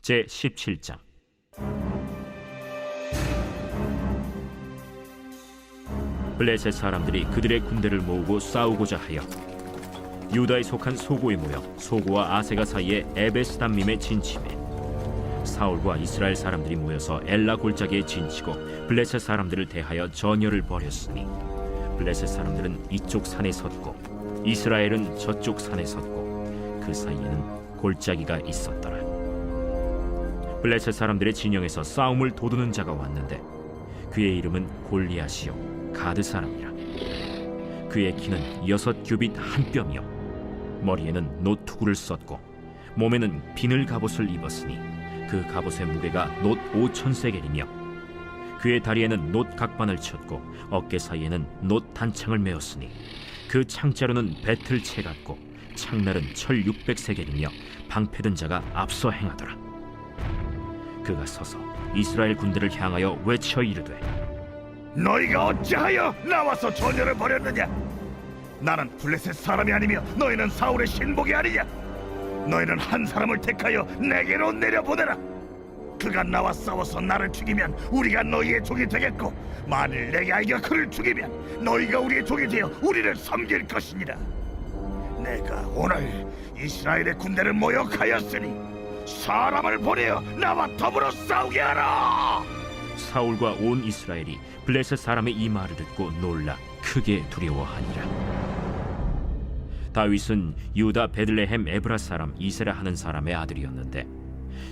제17장. 블레셋 사람들이 그들의 군대를 모으고 싸우고자 하여 유다에 속한 소고에 모여 소고와 아세가 사이에 에베스담밈에 진침해 사울과 이스라엘 사람들이 모여서 엘라 골짜기에 진치고 블레셋 사람들을 대하여 전열을 벌였으니 블레셋 사람들은 이쪽 산에 섰고 이스라엘은 저쪽 산에 섰고 그 사이에는 골짜기가 있었더라. 블레셋 사람들의 진영에서 싸움을 도두는 자가 왔는데 그의 이름은 골리앗이요 가드 사람이라. 그의 키는 6규빗 한 뼘이요 머리에는 노투구를 썼고 몸에는 비늘 갑옷을 입었으니 그 갑옷의 무게가 놋 5,000세겔이며 그의 다리에는 놋 각반을 쳤고 어깨 사이에는 놋 단창을 메었으니 그 창자루는 배틀채 같고 창날은 철 600세겔이며 방패든 자가 앞서 행하더라. 그가 서서 이스라엘 군대를 향하여 외쳐 이르되 너희가 어찌하여 나와서 전열을 벌였느냐? 나는 블레셋 사람이 아니며 너희는 사울의 신복이 아니냐? 너희는 한 사람을 택하여 내게로 내려보내라. 그가 나와 싸워서 나를 죽이면 우리가 너희의 종이 되겠고 만일 내게 아이가 그를 죽이면 너희가 우리의 종이 되어 우리를 섬길 것이니라. 내가 오늘 이스라엘의 군대를 모욕하였으니 사람을 보내어 나와 더불어 싸우게 하라. 사울과 온 이스라엘이 블레셋 사람의 이 말을 듣고 놀라 크게 두려워하니라. 다윗은 유다 베들레헴 에브라 사람 이세라 하는 사람의 아들이었는데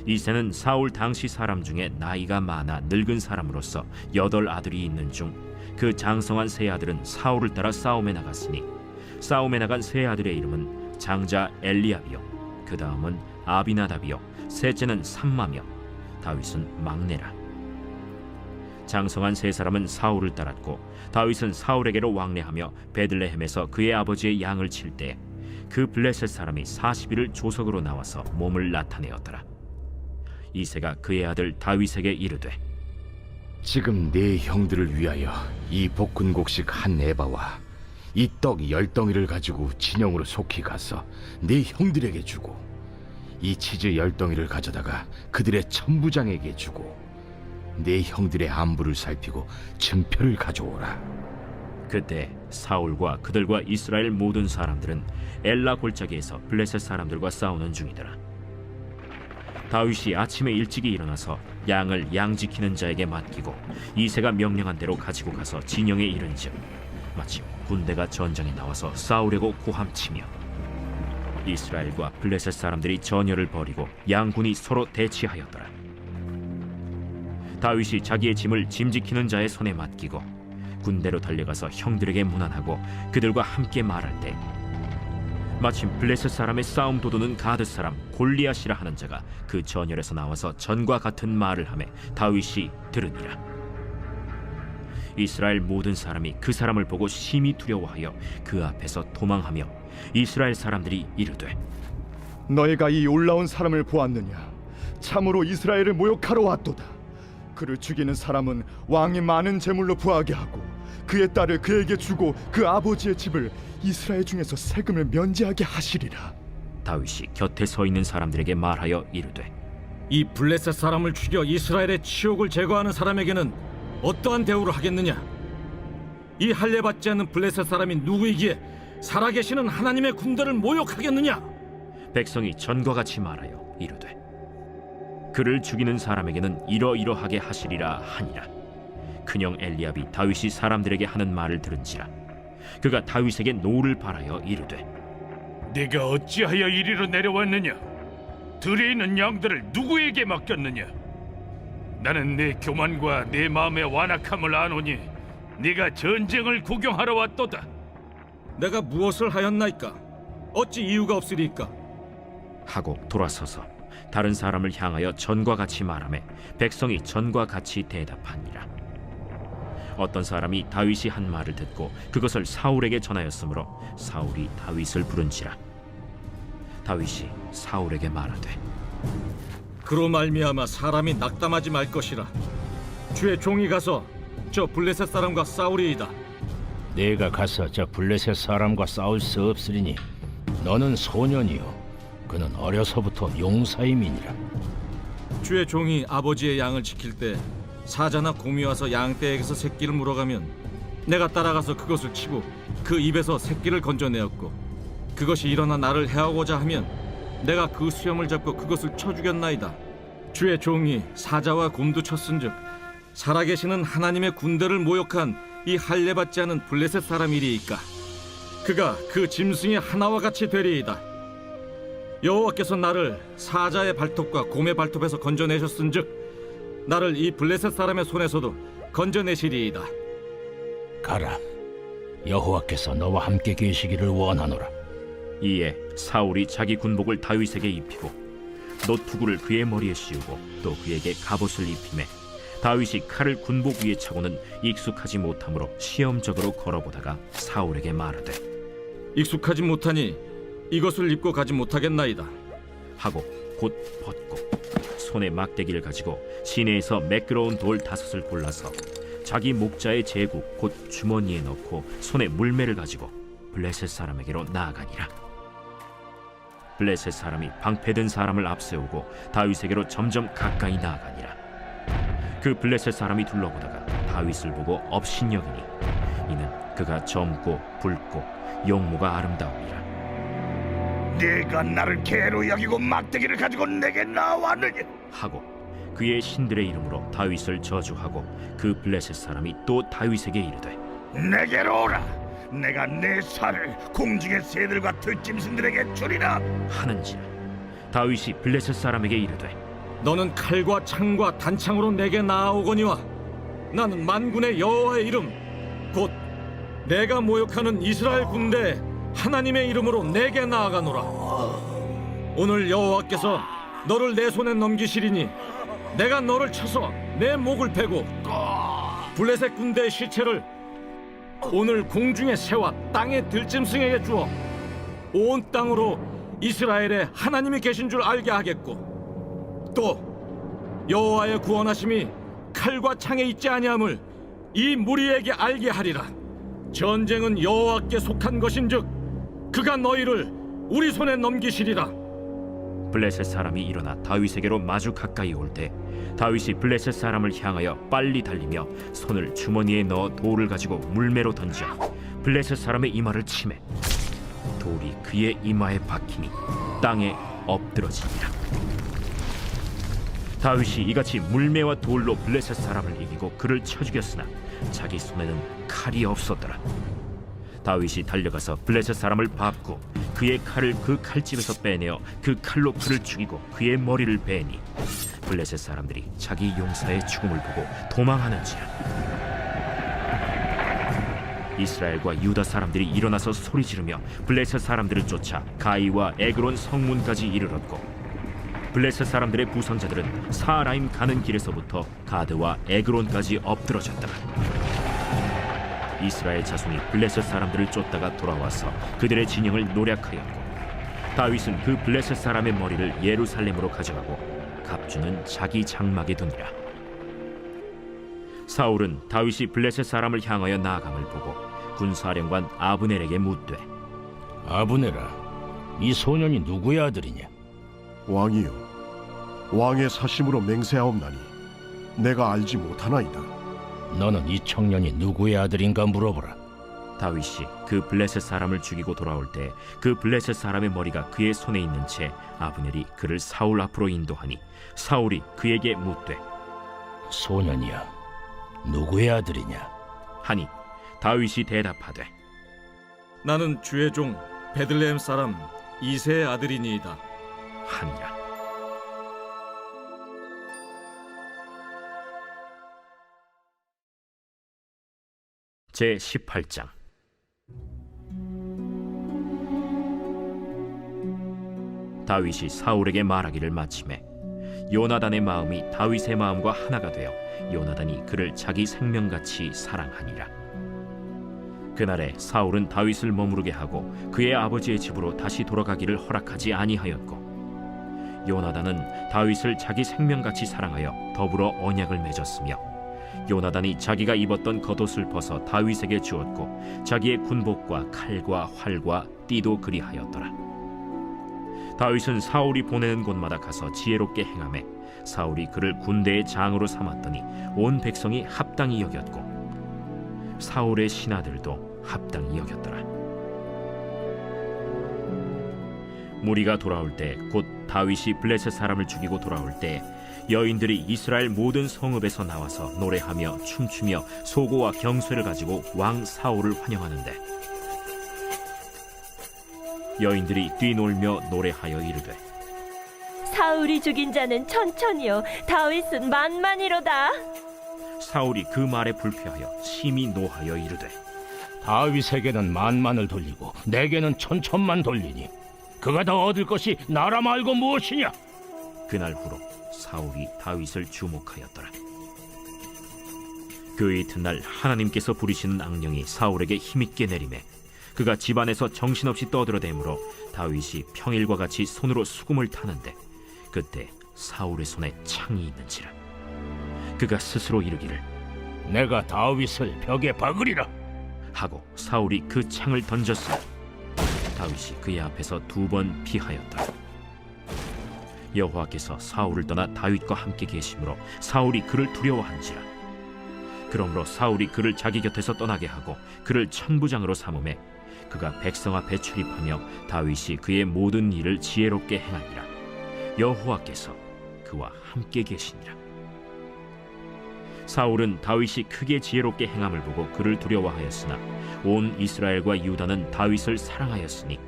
이세는 사울 당시 사람 중에 나이가 많아 늙은 사람으로서 8 아들이 있는 중 그 장성한 세 아들은 사울을 따라 싸움에 나갔으니 싸움에 나간 세 아들의 이름은 장자 엘리압이요 그 다음은 아비나답이요 셋째는 삼마며 다윗은 막내라. 장성한 세 사람은 사울을 따랐고 다윗은 사울에게로 왕래하며 베들레헴에서 그의 아버지의 양을 칠 때 그 블레셋 사람이 40일을 조석으로 나와서 몸을 나타내었더라. 이새가 그의 아들 다윗에게 이르되 지금 네 형들을 위하여 이 볶은곡식 한 에바와 이 떡 10덩이를 가지고 진영으로 속히 가서 네 형들에게 주고 이 치즈 10덩이를 가져다가 그들의 천부장에게 주고 네 형들의 안부를 살피고 증표를 가져오라. 그때 사울과 그들과 이스라엘 모든 사람들은 엘라 골짜기에서 블레셋 사람들과 싸우는 중이더라. 다윗이 아침에 일찍이 일어나서 양을 양 지키는 자에게 맡기고 이새가 명령한 대로 가지고 가서 진영에 이른즉 마침 군대가 전장에 나와서 싸우려고 고함치며 이스라엘과 블레셋 사람들이 전열을 벌이고 양군이 서로 대치하였더라. 다윗이 자기의 짐을 짐 지키는 자의 손에 맡기고 군대로 달려가서 형들에게 문안하고 그들과 함께 말할 때 마침 블레셋 사람의 싸움 도두는 가드 사람 골리앗이라 하는 자가 그 전열에서 나와서 전과 같은 말을 하매 다윗이 들으니라. 이스라엘 모든 사람이 그 사람을 보고 심히 두려워하여 그 앞에서 도망하며 이스라엘 사람들이 이르되 너희가 이 올라온 사람을 보았느냐? 참으로 이스라엘을 모욕하러 왔도다. 그를 죽이는 사람은 왕이 많은 재물로 부하게 하고 그의 딸을 그에게 주고 그 아버지의 집을 이스라엘 중에서 세금을 면제하게 하시리라. 다윗이 곁에 서 있는 사람들에게 말하여 이르되 이 블레셋 사람을 죽여 이스라엘의 치욕을 제거하는 사람에게는 어떠한 대우를 하겠느냐? 이 할례받지 않는 블레셋 사람이 누구이기에 살아계시는 하나님의 군대를 모욕하겠느냐? 백성이 전과 같이 말하여 이르되 그를 죽이는 사람에게는 이러이러하게 하시리라 하니라. 큰형 엘리압이 다윗이 사람들에게 하는 말을 들은지라 그가 다윗에게 노를 바라여 이르되 네가 어찌하여 이리로 내려왔느냐? 들에 있는 양들을 누구에게 맡겼느냐? 나는 네 교만과 네 마음의 완악함을 아노니 네가 전쟁을 구경하러 왔도다. 내가 무엇을 하였나이까? 어찌 이유가 없으리까? 하고 돌아서서 다른 사람을 향하여 전과 같이 말하매 백성이 전과 같이 대답하니라. 어떤 사람이 다윗이 한 말을 듣고 그것을 사울에게 전하였으므로 사울이 다윗을 부른지라. 다윗이 사울에게 말하되 그로 말미암아 사람이 낙담하지 말 것이라. 주의 종이 가서 저 블레셋 사람과 싸우리이다. 내가 가서 저 블레셋 사람과 싸울 수 없으리니 너는 소년이요 그는 어려서부터 용사임이니라. 주의 종이 아버지의 양을 지킬 때 사자나 곰이 와서 양떼에게서 새끼를 물어가면 내가 따라가서 그것을 치고 그 입에서 새끼를 건져내었고, 그것이 일어나 나를 해하고자 하면 내가 그 수염을 잡고 그것을 쳐 죽였나이다. 주의 종이 사자와 곰도 쳤은즉 살아계시는 하나님의 군대를 모욕한 이 할례받지 않은 블레셋 사람이리이까 그가 그 짐승의 하나와 같이 되리이다. 여호와께서 나를 사자의 발톱과 곰의 발톱에서 건져내셨은즉 나를 이 블레셋 사람의 손에서도 건져내시리이다. 가라. 여호와께서 너와 함께 계시기를 원하노라. 이에 사울이 자기 군복을 다윗에게 입히고 노투구를 그의 머리에 씌우고 또 그에게 갑옷을 입히매 다윗이 칼을 군복 위에 차고는 익숙하지 못하므로 시험적으로 걸어보다가 사울에게 말하되 익숙하지 못하니 이것을 입고 가지 못하겠나이다 하고 곧 벗고 손에 막대기를 가지고 시내에서 매끄러운 돌 5을 골라서 자기 목자의 제구 곧 주머니에 넣고 손에 물매를 가지고 블레셋 사람에게로 나아가니라. 블레셋 사람이 방패든 사람을 앞세우고 다윗에게로 점점 가까이 나아가니라. 그 블레셋 사람이 둘러보다가 다윗을 보고 업신여기니 이는 그가 젊고 붉고 용모가 아름다움이라. 네가 나를 개로 여기고 막대기를 가지고 내게 나왔느냐? 하고 그의 신들의 이름으로 다윗을 저주하고 그 블레셋 사람이 또 다윗에게 이르되 내게로 오라. 내가 내 살을 공중의 새들과 들짐승들에게 주리라. 하는지라. 다윗이 블레셋 사람에게 이르되 너는 칼과 창과 단창으로 내게 나아오거니와 나는 만군의 여호와의 이름 곧 내가 모욕하는 이스라엘 군대 하나님의 이름으로 내게 나아가노라. 오늘 여호와께서 너를 내 손에 넘기시리니 내가 너를 쳐서 내 목을 베고 블레셋 군대의 시체를 오늘 공중의 새와 땅의 들짐승에게 주어 온 땅으로 이스라엘에 하나님이 계신 줄 알게 하겠고 또 여호와의 구원하심이 칼과 창에 있지 아니함을 이 무리에게 알게 하리라. 전쟁은 여호와께 속한 것인즉 그가 너희를 우리 손에 넘기시리라. 블레셋 사람이 일어나 다윗에게로 마주 가까이 올 때 다윗이 블레셋 사람을 향하여 빨리 달리며 손을 주머니에 넣어 돌을 가지고 물매로 던져 블레셋 사람의 이마를 치매 돌이 그의 이마에 박히니 땅에 엎드러지니라. 다윗이 이같이 물매와 돌로 블레셋 사람을 이기고 그를 쳐 죽였으나 자기 손에는 칼이 없었더라. 다윗이 달려가서 블레셋 사람을 밟고 그의 칼을 그 칼집에서 빼내어 그 칼로 그를 죽이고 그의 머리를 베니 블레셋 사람들이 자기 용사의 죽음을 보고 도망하는지라. 이스라엘과 유다 사람들이 일어나서 소리 지르며 블레셋 사람들을 쫓아 가이와 에그론 성문까지 이르렀고 블레셋 사람들의 부상자들은 사라임 가는 길에서부터 가드와 에그론까지 엎드러졌더라. 이스라엘 자손이 블레셋 사람들을 쫓다가 돌아와서 그들의 진영을 노략하였고 다윗은 그 블레셋 사람의 머리를 예루살렘으로 가져가고 갑주는 자기 장막에 두니라. 사울은 다윗이 블레셋 사람을 향하여 나아감을 보고 군사령관 아브넬에게 묻되 아브네라, 이 소년이 누구의 아들이냐? 왕이여, 왕의 사심으로 맹세하옵나니 내가 알지 못하나이다. 너는 이 청년이 누구의 아들인가 물어보라. 다윗이 그 블레셋 사람을 죽이고 돌아올 때 그 블레셋 사람의 머리가 그의 손에 있는 채 아브넬이 그를 사울 앞으로 인도하니 사울이 그에게 묻되 소년이여, 누구의 아들이냐? 하니 다윗이 대답하되 나는 주의 종 베들레헴 사람 이새의 아들이니이다 하니라. 제 18장. 다윗이 사울에게 말하기를 마치매 요나단의 마음이 다윗의 마음과 하나가 되어 요나단이 그를 자기 생명같이 사랑하니라. 그날에 사울은 다윗을 머무르게 하고 그의 아버지의 집으로 다시 돌아가기를 허락하지 아니하였고 요나단은 다윗을 자기 생명같이 사랑하여 더불어 언약을 맺었으며 요나단이 자기가 입었던 겉옷을 벗어 다윗에게 주었고 자기의 군복과 칼과 활과 띠도 그리하였더라. 다윗은 사울이 보내는 곳마다 가서 지혜롭게 행하매 사울이 그를 군대의 장으로 삼았더니 온 백성이 합당히 여겼고 사울의 신하들도 합당히 여겼더라. 무리가 돌아올 때 곧 다윗이 블레셋 사람을 죽이고 돌아올 때 여인들이 이스라엘 모든 성읍에서 나와서 노래하며 춤추며 소고와 경쇠를 가지고 왕 사울을 환영하는데 여인들이 뛰놀며 노래하여 이르되 사울이 죽인 자는 천천히요 다윗은 만만이로다. 사울이 그 말에 불쾌하여 심히 노하여 이르되 다윗에게는 만만을 돌리고 내게는 천천만 돌리니 그가 더 얻을 것이 나라 말고 무엇이냐? 그날 후로 사울이 다윗을 주목하였더라. 그 이튿날 하나님께서 부리시는 악령이 사울에게 힘있게 내림에 그가 집안에서 정신없이 떠들어대므로 다윗이 평일과 같이 손으로 수금을 타는데 그때 사울의 손에 창이 있는지라. 그가 스스로 이르기를 내가 다윗을 벽에 박으리라 하고 사울이 그 창을 던졌으니 다윗이 그의 앞에서 2번 피하였더라. 여호와께서 사울을 떠나 다윗과 함께 계심으로 사울이 그를 두려워한지라. 그러므로 사울이 그를 자기 곁에서 떠나게 하고 그를 천부장으로 삼음에 그가 백성 앞에 출입하며 다윗이 그의 모든 일을 지혜롭게 행하니라. 여호와께서 그와 함께 계시니라. 사울은 다윗이 크게 지혜롭게 행함을 보고 그를 두려워하였으나 온 이스라엘과 유다는 다윗을 사랑하였으니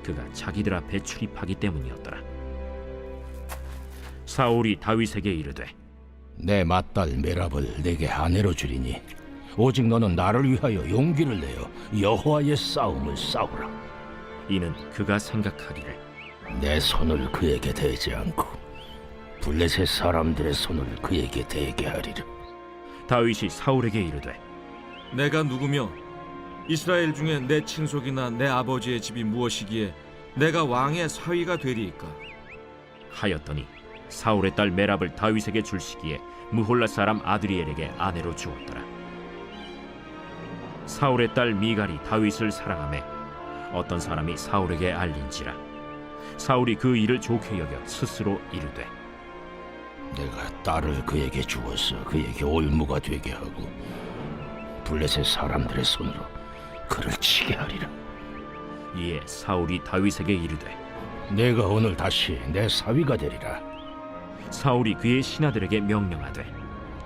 그가 자기들 앞에 출입하기 때문이었더라. 사울이 다윗에게 이르되 내 맏딸 메랍을 내게 아내로 주리니 오직 너는 나를 위하여 용기를 내어 여호와의 싸움을 싸우라. 이는 그가 생각하기를 내 손을 그에게 대지 않고 블레셋 사람들의 손을 그에게 대게 하리라. 다윗이 사울에게 이르되 내가 누구며 이스라엘 중에 내 친속이나 내 아버지의 집이 무엇이기에 내가 왕의 사위가 되리이까? 하였더니 사울의 딸 메랍을 다윗에게 줄 시기에 무홀라 사람 아드리엘에게 아내로 주었더라. 사울의 딸 미갈이 다윗을 사랑하매 어떤 사람이 사울에게 알린지라. 사울이 그 일을 좋게 여겨 스스로 이르되 내가 딸을 그에게 주어서 그에게 올무가 되게 하고 블레셋 사람들의 손으로 그를 치게 하리라. 이에 사울이 다윗에게 이르되 내가 오늘 다시 내 사위가 되리라. 사울이 그의 신하들에게 명령하되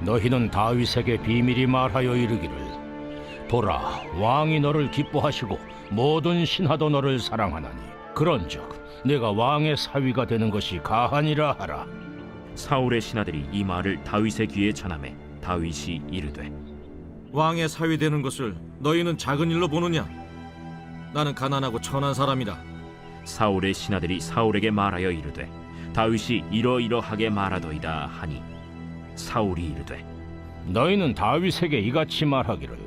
너희는 다윗에게 비밀히 말하여 이르기를 보라 왕이 너를 기뻐하시고 모든 신하도 너를 사랑하나니 그런즉 내가 왕의 사위가 되는 것이 가하니라 하라. 사울의 신하들이 이 말을 다윗의 귀에 전하매 다윗이 이르되 왕의 사위 되는 것을 너희는 작은 일로 보느냐? 나는 가난하고 천한 사람이라. 사울의 신하들이 사울에게 말하여 이르되 다윗이 이러이러하게 말하더이다 하니 사울이 이르되 너희는 다윗에게 이같이 말하기를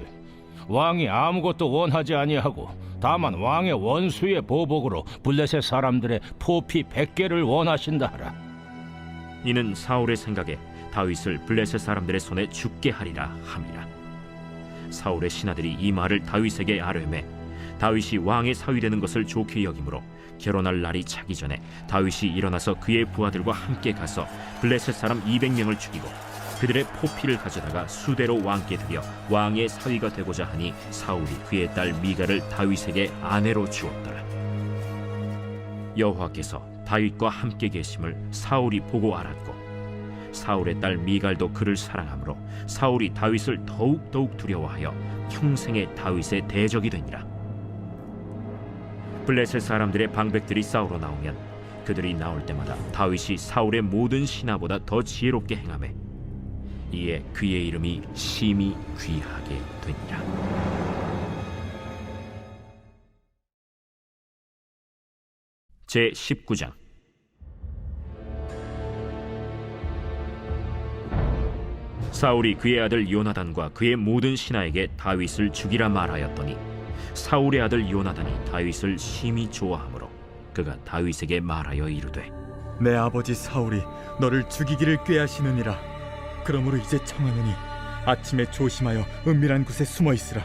왕이 아무것도 원하지 아니하고 다만 왕의 원수의 보복으로 블레셋 사람들의 포피 100개를 원하신다 하라. 이는 사울의 생각에 다윗을 블레셋 사람들의 손에 죽게 하리라 함이라. 사울의 신하들이 이 말을 다윗에게 아뢰매 다윗이 왕의 사위 되는 것을 좋게 여기므로 결혼할 날이 차기 전에 다윗이 일어나서 그의 부하들과 함께 가서 블레셋 사람 200명을 죽이고 그들의 포피를 가져다가 수대로 왕께 드려 왕의 사위가 되고자 하니 사울이 그의 딸 미갈을 다윗에게 아내로 주었더라. 여호와께서 다윗과 함께 계심을 사울이 보고 알았고 사울의 딸 미갈도 그를 사랑하므로 사울이 다윗을 더욱 두려워하여 평생에 다윗의 대적이 되니라. 블레셋 사람들의 방백들이 싸우러 나오면 그들이 나올 때마다 다윗이 사울의 모든 신하보다 더 지혜롭게 행하매 이에 그의 이름이 심히 귀하게 되니라. 제 19장. 사울이 그의 아들 요나단과 그의 모든 신하에게 다윗을 죽이라 말하였더니 사울의 아들 요나단이 다윗을 심히 좋아하므로 그가 다윗에게 말하여 이르되 내 아버지 사울이 너를 죽이기를 꾀하시느니라. 그러므로 이제 청하노니 아침에 조심하여 은밀한 곳에 숨어 있으라.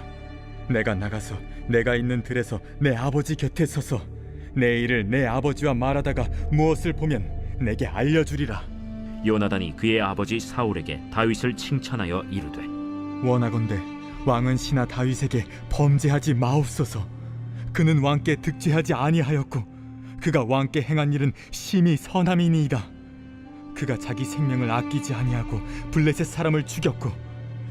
내가 나가서 내가 있는 들에서 내 아버지 곁에 서서 내 일을 내 아버지와 말하다가 무엇을 보면 내게 알려주리라. 요나단이 그의 아버지 사울에게 다윗을 칭찬하여 이르되 원하건대 왕은 신하 다윗에게 범죄하지 마옵소서. 그는 왕께 득죄하지 아니하였고 그가 왕께 행한 일은 심히 선함이니이다. 그가 자기 생명을 아끼지 아니하고 블레셋 사람을 죽였고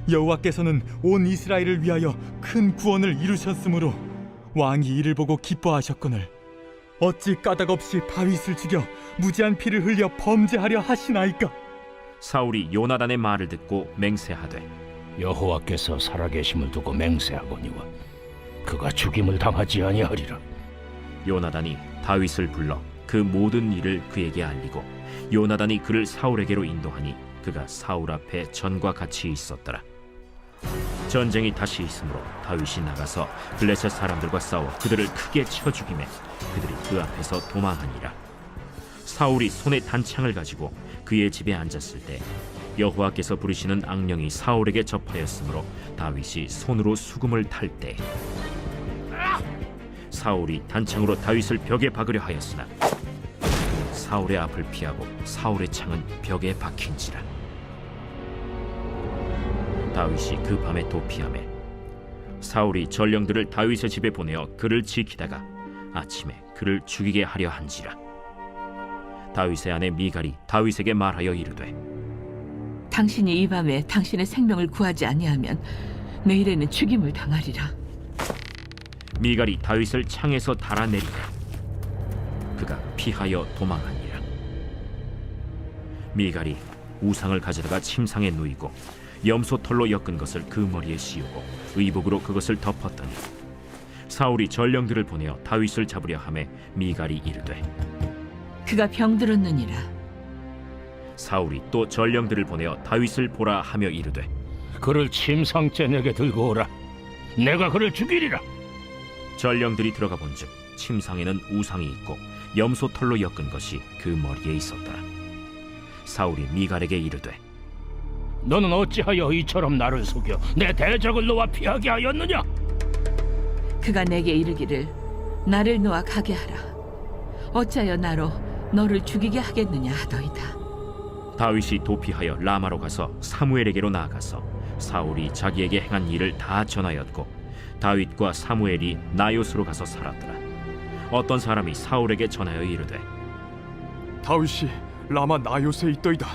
여호와께서는 온 이스라엘을 위하여 큰 구원을 이루셨으므로 왕이 이를 보고 기뻐하셨거늘 어찌 까닭없이 다윗을 죽여 무지한 피를 흘려 범죄하려 하시나이까? 사울이 요나단의 말을 듣고 맹세하되 여호와께서 살아계심을 두고 맹세하거니와 그가 죽임을 당하지 아니하리라. 요나단이 다윗을 불러 그 모든 일을 그에게 알리고 요나단이 그를 사울에게로 인도하니 그가 사울 앞에 전과 같이 있었더라. 전쟁이 다시 있으므로 다윗이 나가서 블레셋 사람들과 싸워 그들을 크게 쳐 죽이매 그들이 그 앞에서 도망하니라. 사울이 손에 단창을 가지고 그의 집에 앉았을 때 여호와께서 부르시는 악령이 사울에게 접하였으므로 다윗이 손으로 수금을 탈 때 사울이 단창으로 다윗을 벽에 박으려 하였으나 사울의 앞을 피하고 사울의 창은 벽에 박힌지라. 다윗이 그 밤에 도피하매 사울이 전령들을 다윗의 집에 보내어 그를 지키다가 아침에 그를 죽이게 하려 한지라. 다윗의 아내 미갈이 다윗에게 말하여 이르되 당신이 이 밤에 당신의 생명을 구하지 아니하면 내일에는 죽임을 당하리라. 미갈이 다윗을 창에서 달아내리되 그가 피하여 도망하니라. 미갈이 우상을 가져다가 침상에 누이고 염소 털로 엮은 것을 그 머리에 씌우고 의복으로 그것을 덮었더니 사울이 전령들을 보내어 다윗을 잡으려 하매 미갈이 이르되 그가 병들었느니라. 사울이 또 전령들을 보내어 다윗을 보라 하며 이르되 그를 침상째 내게 들고 오라. 내가 그를 죽이리라. 전령들이 들어가 본즉 침상에는 우상이 있고 염소 털로 엮은 것이 그 머리에 있었더라. 사울이 미갈에게 이르되 너는 어찌하여 이처럼 나를 속여 내 대적을 놓아 피하게 하였느냐? 그가 내게 이르기를 나를 놓아 가게 하라. 어찌하여 나로 너를 죽이게 하겠느냐 하더이다. 다윗이 도피하여 라마로 가서 사무엘에게로 나아가서 사울이 자기에게 행한 일을 다 전하였고 다윗과 사무엘이 나요스로 가서 살았더라. 어떤 사람이 사울에게 전하여 이르되 다윗이 라마 나요스에 있더이다.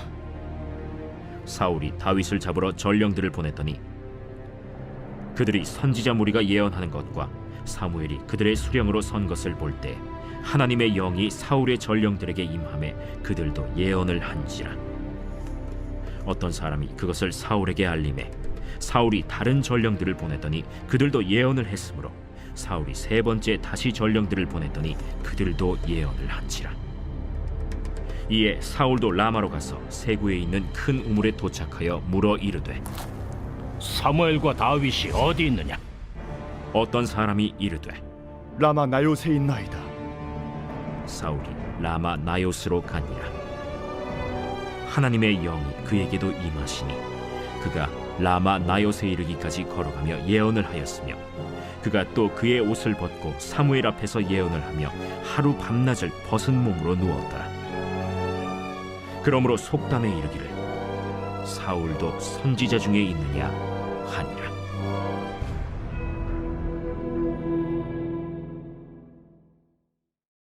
사울이 다윗을 잡으러 전령들을 보냈더니 그들이 선지자 무리가 예언하는 것과 사무엘이 그들의 수령으로 선 것을 볼 때 하나님의 영이 사울의 전령들에게 임하매 그들도 예언을 한지라. 어떤 사람이 그것을 사울에게 알림해 사울이 다른 전령들을 보냈더니 그들도 예언을 했으므로 사울이 세 번째 다시 전령들을 보냈더니 그들도 예언을 한지라. 이에 사울도 라마로 가서 세구에 있는 큰 우물에 도착하여 물어 이르되 사무엘과 다윗이 어디 있느냐? 어떤 사람이 이르되 라마 나요스에 있나이다. 사울이 라마 나요스로 가니라. 하나님의 영이 그에게도 임하시니 그가 라마 나요스에 이르기까지 걸어가며 예언을 하였으며 그가 또 그의 옷을 벗고 사무엘 앞에서 예언을 하며 하루 밤낮을 벗은 몸으로 누웠더라. 그러므로 속담에 이르기를 사울도 선지자 중에 있느냐 하니라.